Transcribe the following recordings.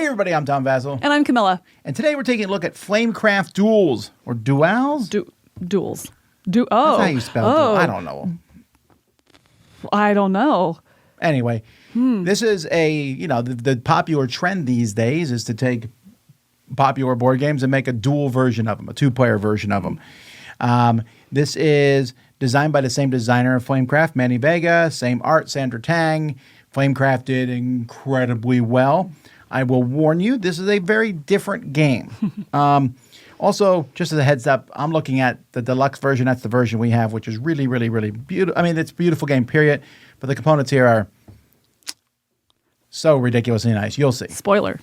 everybody, I'm Tom Vassell. And I'm Camilla. And today we're taking a look at Flamecraft Duals, or Duals? Duals. That's how you spell dual. I don't know. I don't know. Anyway, this is the popular trend these days is to take popular board games and make a dual version of them, a two-player version of them. This is designed by the same designer of Flamecraft, Manny Vega, same art, Sandra Tang. Flamecraft did incredibly well. I will warn you, this is a very different game. Also, just as a heads up, I'm looking at the deluxe version. That's the version we have, which is really, really, really beautiful. I mean, it's a beautiful game, period. But the components here are so ridiculously nice. You'll see. Spoiler.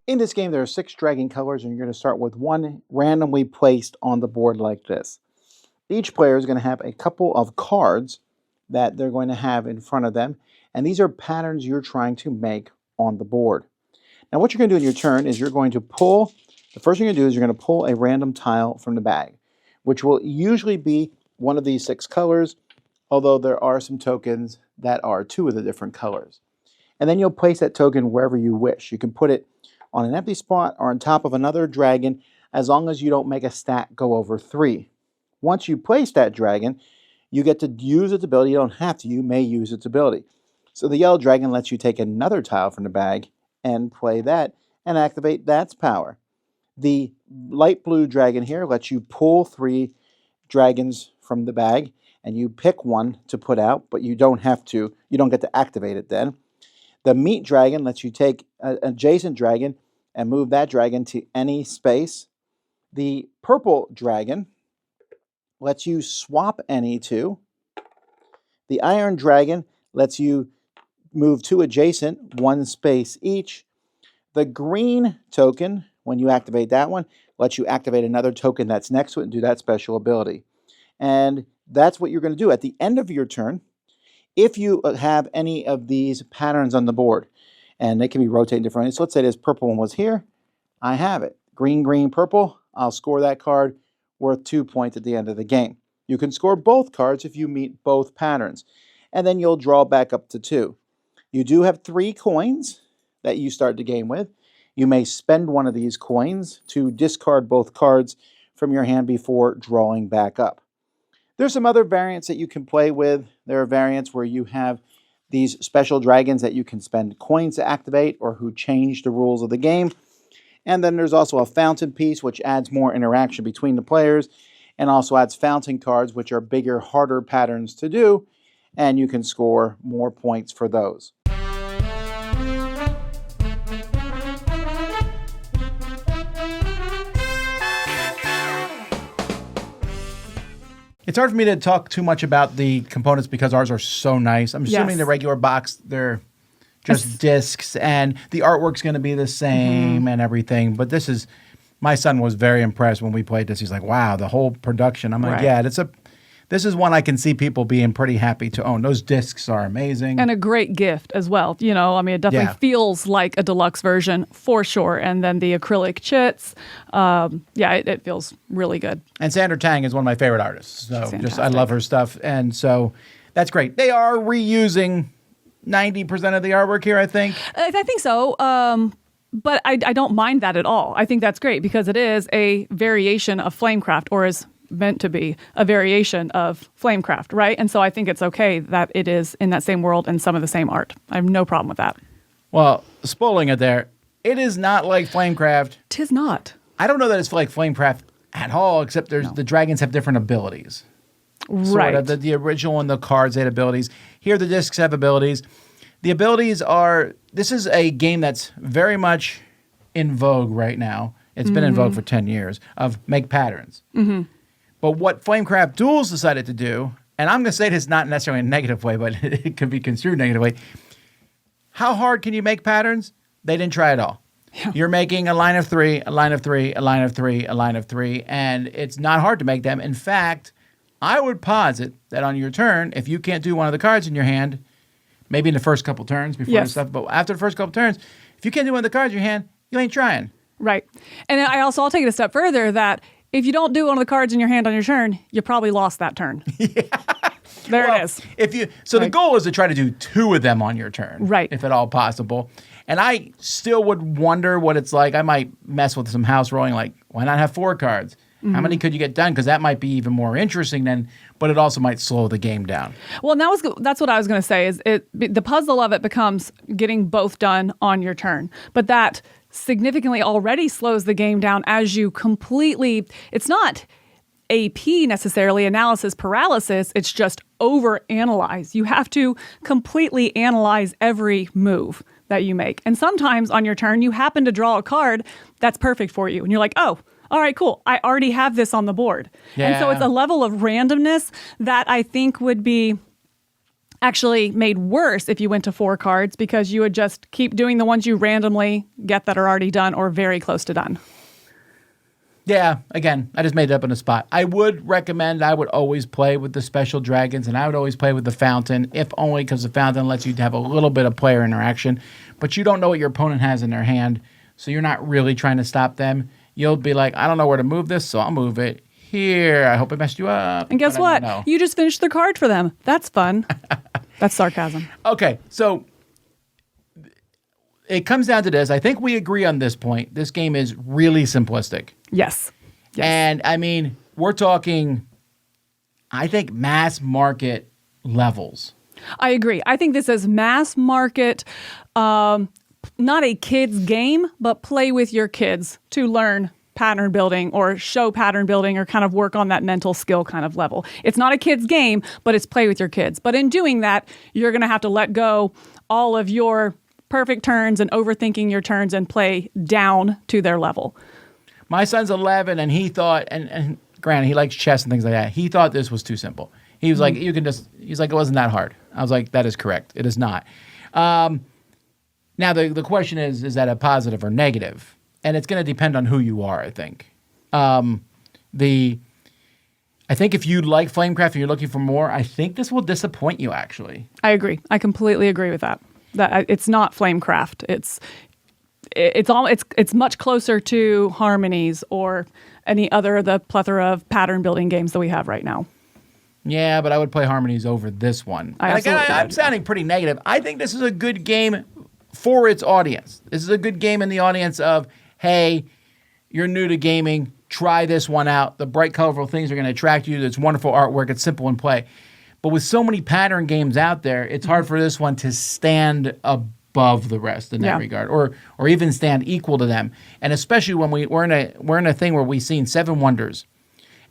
In this game, there are 6 dragon colors, and you're going to start with one randomly placed on the board like this. Each player is going to have a couple of cards that they're going to have in front of them, and these are patterns you're trying to make on the board. Now, what you're going to do in your turn is you're going to pull, the first thing you're going to do is you're going to pull a random tile from the bag, which will usually be one of these 6 colors, although there are some tokens that are 2 of the different colors. And then you'll place that token wherever you wish. You can put it on an empty spot or on top of another dragon, as long as you don't make a stack go over 3. Once you place that dragon, you get to use its ability. You don't have to. You may use its ability. So the yellow dragon lets you take another tile from the bag and play that and activate that's power. The light blue dragon here lets you pull 3 dragons from the bag, and you pick one to put out, but you don't have to. You don't get to activate it then. The meat dragon lets you take an adjacent dragon and move that dragon to any space. The purple dragon lets you swap any 2. The iron dragon lets you move 2 adjacent, 1 space each. The green token, when you activate that one, lets you activate another token that's next to it and do that special ability. And that's what you're going to do at the end of your turn. If you have any of these patterns on the board, and they can be rotating differently. So let's say this purple one was here. I have it. Green, green, purple. I'll score that card worth 2 points at the end of the game. You can score both cards if you meet both patterns. And then you'll draw back up to 2. You do have 3 coins that you start the game with. You may spend one of these coins to discard both cards from your hand before drawing back up. There's some other variants that you can play with. There are variants where you have these special dragons that you can spend coins to activate or who change the rules of the game. And then there's also a fountain piece, which adds more interaction between the players and also adds fountain cards, which are bigger, harder patterns to do, and you can score more points for those. It's hard for me to talk too much about the components because ours are so nice. I'm assuming the regular box, they're just discs, and the artwork's going to be the same and everything. But this is, my son was very impressed when we played this. He's like, wow, the whole production. I'm like, yeah, this is one I can see people being pretty happy to own. Those discs are amazing. And a great gift as well. You know, I mean, it definitely feels like a deluxe version for sure. And then the acrylic chits, it feels really good. And Sandra Tang is one of my favorite artists. So I love her stuff. And so that's great. They are reusing 90% of the artwork here, I think. I think so. But I don't mind that at all. I think that's great because it is a variation of Flamecraft, or is meant to be a variation of Flamecraft, right? And so I think it's okay that it is in that same world and some of the same art. I have no problem with that. Well, spoiling it there, it is not like Flamecraft. 'Tis not. I don't know that it's like Flamecraft at all, except the dragons have different abilities. Right. Sort of. The original and the cards had abilities. Here the discs have abilities. The abilities are, this is a game that's very much in vogue right now. It's been in vogue for 10 years, of make patterns. But what Flamecraft Duals decided to do, and I'm going to say this not necessarily in a negative way, but it could be construed negatively. How hard can you make patterns? They didn't try at all. Yeah. You're making a line of 3, a line of 3, a line of 3, a line of 3, and it's not hard to make them. In fact, I would posit that on your turn, if you can't do one of the cards in your hand, maybe in the first couple turns before the stuff, but after the first couple turns, if you can't do one of the cards in your hand, you ain't trying. Right. And I'll take it a step further that if you don't do one of the cards in your hand on your turn, you probably lost that turn. There it is. The goal is to try to do 2 of them on your turn, Right? If at all possible. And I still would wonder what it's like. I might mess with some house rolling. Like, why not have 4 cards? How many could you get done? Because that might be even more interesting but it also might slow the game down. Well, that's what I was going to say. Is the puzzle of it becomes getting both done on your turn, but that significantly already slows the game down as you completely. It's not AP necessarily, analysis paralysis. It's just overanalyze. You have to completely analyze every move that you make. And sometimes on your turn, you happen to draw a card that's perfect for you. And you're like, oh, all right, cool. I already have this on the board. Yeah. And so it's a level of randomness that I think would be actually made worse if you went to 4 cards, because you would just keep doing the ones you randomly get that are already done or very close to done. Yeah, again, I just made it up on the spot. I would recommend I would always play with the special dragons, and I would always play with the fountain, if only because the fountain lets you have a little bit of player interaction, but you don't know what your opponent has in their hand, so you're not really trying to stop them. You'll be like, I don't know where to move this, so I'll move it here. I hope it messed you up. And guess what? You just finished the card for them. That's fun. That's sarcasm. Okay, so it comes down to this. I think we agree on this point. This game is really simplistic. Yes. And I mean, we're talking, I think, mass market levels. I agree. I think this is mass market, not a kid's game, but play with your kids to learn pattern building or show pattern building or kind of work on that mental skill kind of level. It's not a kid's game, but it's play with your kids. But in doing that, you're going to have to let go all of your perfect turns and overthinking your turns and play down to their level. My son's 11, and he thought, and granted, he likes chess and things like that. He thought this was too simple. He was like, he's like, it wasn't that hard. I was like, that is correct. It is not. Now, the question is that a positive or negative? And it's going to depend on who you are, I think. I think if you like Flamecraft and you're looking for more, I think this will disappoint you, actually. I agree. I completely agree with that. That it's not Flamecraft. It's much closer to Harmonies or any other of the plethora of pattern building games that we have right now. Yeah, but I would play Harmonies over this one. I'm sounding pretty negative. I think this is a good game for its audience. This is a good game in the audience of, hey, you're new to gaming, try this one out. The bright, colorful things are going to attract you. It's wonderful artwork. It's simple in play. But with so many pattern games out there, it's hard for this one to stand above the rest in that regard, or even stand equal to them. And especially when we're in a thing where we've seen Seven Wonders,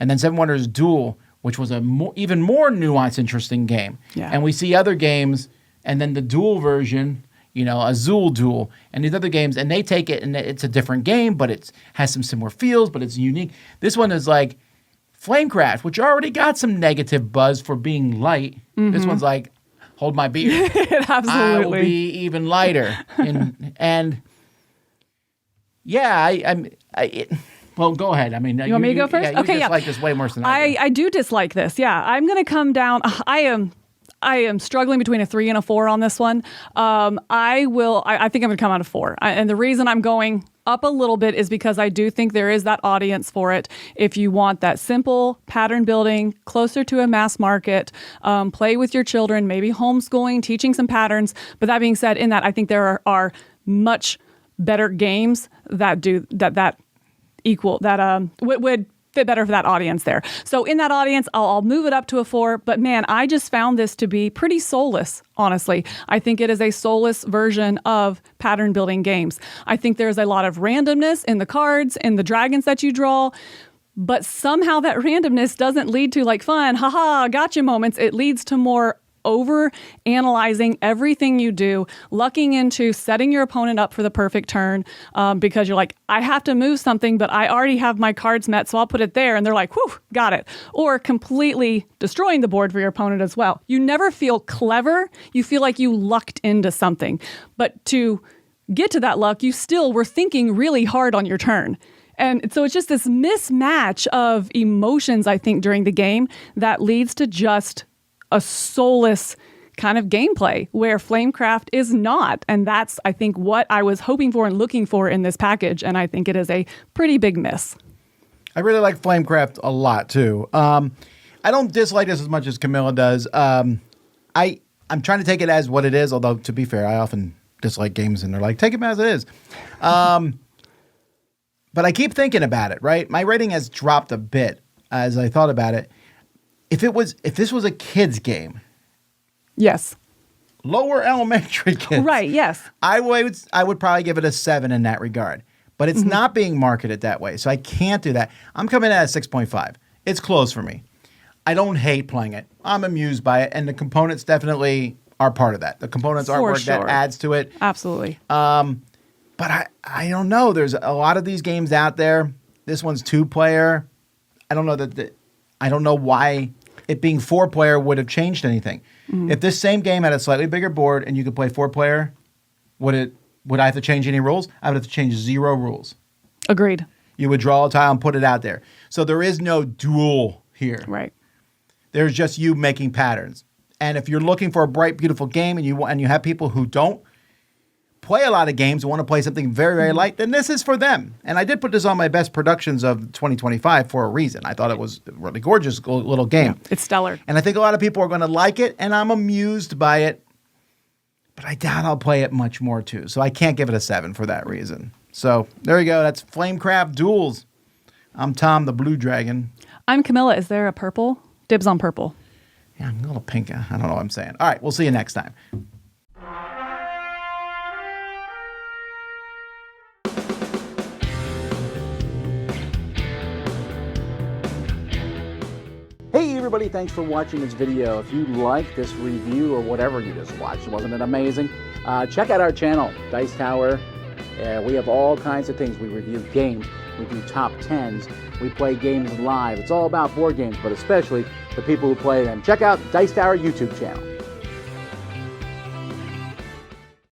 and then Seven Wonders Duel, which was even more nuanced, interesting game. Yeah. And we see other games, and then the Duel version, Azul Duel, and these other games, and they take it, and it's a different game, but it has some similar feels, but it's unique. This one is like Flamecraft, which already got some negative buzz for being light. Mm-hmm. This one's like, hold my beer. Absolutely. I will be even lighter. and yeah, well, go ahead. I mean, you want me to go first? Yeah, you dislike this way more than I do. I do dislike this. Yeah, I'm going to come down. I am struggling between a 3 and a 4 on this one. I think I'm going to come out of 4. And the reason I'm going up a little bit is because I do think there is that audience for it. If you want that simple pattern building, closer to a mass market, play with your children, maybe homeschooling, teaching some patterns. But that being said, in that, I think there are much better games that do that equal that would fit better for that audience there. So in that audience, I'll move it up to a 4. But man, I just found this to be pretty soulless, honestly. I think it is a soulless version of pattern building games. I think there's a lot of randomness in the cards, in the dragons that you draw. But somehow that randomness doesn't lead to like fun, haha, gotcha moments. It leads to more over analyzing everything you do, lucking into setting your opponent up for the perfect turn because you're like, I have to move something, but I already have my cards met, so I'll put it there. And they're like, whew, got it. Or completely destroying the board for your opponent as well. You never feel clever. You feel like you lucked into something. But to get to that luck, you still were thinking really hard on your turn. And so it's just this mismatch of emotions, I think, during the game that leads to just a soulless kind of gameplay where Flamecraft is not. And that's, I think, what I was hoping for and looking for in this package. And I think it is a pretty big miss. I really like Flamecraft a lot, too. I I don't dislike this as much as Camilla does. I'm trying to take it as what it is, although to be fair, I often dislike games and they're like, take it as it is. But I keep thinking about it, right? My rating has dropped a bit as I thought about it. If this was a kid's game, Yes. lower elementary kids, Right. Yes. I would probably give it a 7 in that regard. But it's not being marketed that way, so I can't do that. I'm coming in at a 6.5. It's close for me. I don't hate playing it. I'm amused by it, and the components definitely are part of that. The components For artwork sure. that adds to it. Absolutely. But I don't know. There's a lot of these games out there. This one's 2-player. I don't know I don't know why it being 4-player would have changed anything. If this same game had a slightly bigger board and you could play 4-player, would I have to change any rules? I would have to change 0 rules. Agreed. You would draw a tile and put it out there. So there is no duel here. Right. There's just you making patterns. And if you're looking for a bright, beautiful game and you have people who don't play a lot of games and want to play something very, very light, then this is for them. And I did put this on my best productions of 2025 for a reason. I thought it was a really gorgeous little game. Yeah, it's stellar. And I think a lot of people are going to like it, and I'm amused by it. But I doubt I'll play it much more, too. So I can't give it a 7 for that reason. So there you go. That's Flamecraft Duals. I'm Tom, the Blue Dragon. I'm Camilla. Is there a purple? Dibs on purple. Yeah, I'm a little pink. I don't know what I'm saying. All right, we'll see you next time. Hey everybody, thanks for watching this video. If you like this review or whatever you just watched, wasn't it amazing? Check out our channel, Dice Tower. We have all kinds of things. We review games, we do top 10s, we play games live. It's all about board games, but especially the people who play them. Check out Dice Tower YouTube channel.